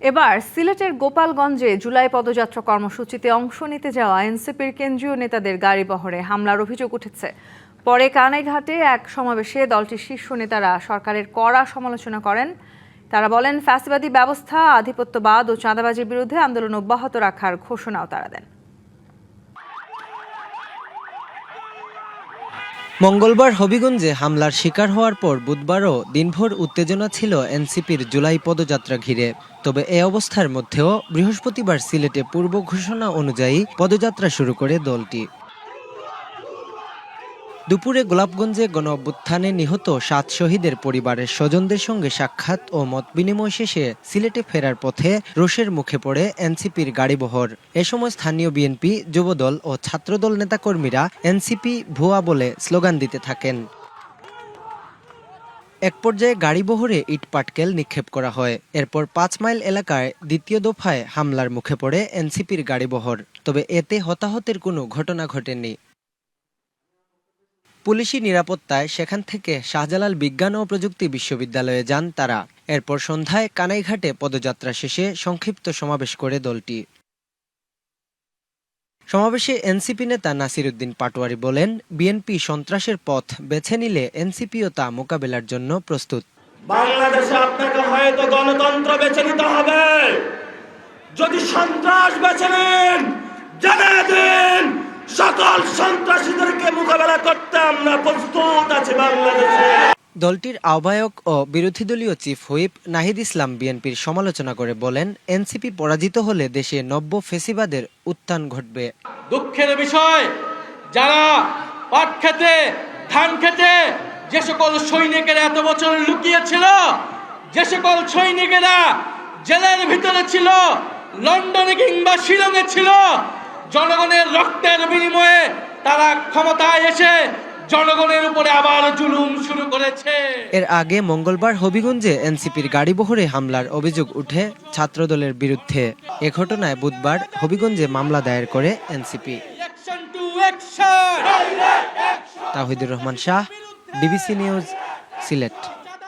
এবার সিলেটের গোপালগঞ্জে জুলাই পদযাত্রা কর্মসূচিতে অংশ নিতে যাওয়া এনসিপির কেন্দ্রীয় নেতাদের গাড়িবহরে হামলার অভিযোগ উঠেছে। পরে কানাইঘাটে এক সমাবেশে দলটির শীর্ষ নেতারা সরকারের কড়া সমালোচনা করেন। তারা বলেন, ফ্যাসিবাদী ব্যবস্থা, আধিপত্যবাদ ও চাঁদাবাজির বিরুদ্ধে আন্দোলন অব্যাহত রাখার ঘোষণাও তারা দেন। মঙ্গলবার হবিগঞ্জে হামলার শিকার হওয়ার পর বুধবারও দিনভর উত্তেজনা ছিল এনসিপির জুলাই পদযাত্রা ঘিরে। তবে এ অবস্থার মধ্যেও বৃহস্পতিবার সিলেটে পূর্ব ঘোষণা অনুযায়ী পদযাত্রা শুরু করে দলটি। দুপুরে গোলাপগঞ্জে গণঅভ্যুত্থানে নিহত ৭ শহীদের পরিবারের স্বজনদের সঙ্গে সাক্ষাৎ ও মতবিনিময় শেষে সিলেটে ফেরার পথে রোষের মুখে পড়ে এনসিপির গাড়িবহর। এ সময় স্থানীয় বিএনপি, যুবদল ও ছাত্রদল নেতাকর্মীরা এনসিপি ভুয়া বলে স্লোগান দিতে থাকেন। এক পর্যায়ে গাড়িবহরে ইটপাটকেল নিক্ষেপ করা হয়। এরপর ৫ মাইল এলাকায় দ্বিতীয় দফায় হামলার মুখে পড়ে এনসিপির গাড়িবহর। তবে এতে হতাহতের কোনো ঘটনা ঘটেনি। পুলিশি নিরাপত্তায় সেখান থেকে শাহজালাল বিজ্ঞান ও প্রযুক্তি বিশ্ববিদ্যালয়ে যান তারা। এরপর সন্ধ্যায় কানাইঘাটে পদযাত্রা শেষে সংক্ষিপ্ত সমাবেশ করে দলটি। সমাবেশে এনসিপি নেতা নাসির উদ্দিন পাটোয়ারি বলেন, বিএনপি সন্ত্রাসের পথ বেছে নিলে এনসিপিও তা মোকাবেলার জন্য প্রস্তুত। বাংলাদেশে আপনাকে হয়তো গণতন্ত্র বেছে নিতে হবে। যদি সন্ত্রাস বেছে নেন, জানিয়ে দিন সকল সন্ত্রাসীদেরকে মোকাবেলা করতে আমরা প্রস্তুত আছি বাংলাদেশে। দলটির আহ্বায়ক ও বিরোধী দলীয় চিফ হুইপ নাহিদ ইসলাম বিএনপির সমালোচনা করে বলেন, এনসিপি পরাজিত হলে দেশে নব্য ফ্যাসিবাদের উত্থান ঘটবে। দুঃখের বিষয়, যারা পাট খেতে, ধান খেতে যে সকল সৈনিকেরা এত বছর লুকিয়েছিল, যে সকল সৈনিকেরা জেলের ভিতরে ছিল, লন্ডনে কিংবা শিলংয়ে ছিল, জনগণের রক্তের বিনিময়ে তারা ক্ষমতায় এসে জনগণের উপরে আবার জুলুম শুরু করেছে। এর আগে মঙ্গলবার হবিগঞ্জে এনসিপির গাড়িবহরে হামলার অভিযোগ উঠে ছাত্রদলের বিরুদ্ধে। এ ঘটনায় বুধবার হবিগঞ্জে মামলা দায়ের করে NCP. Tawhidur Rahman Shah, DBC news, Sylhet.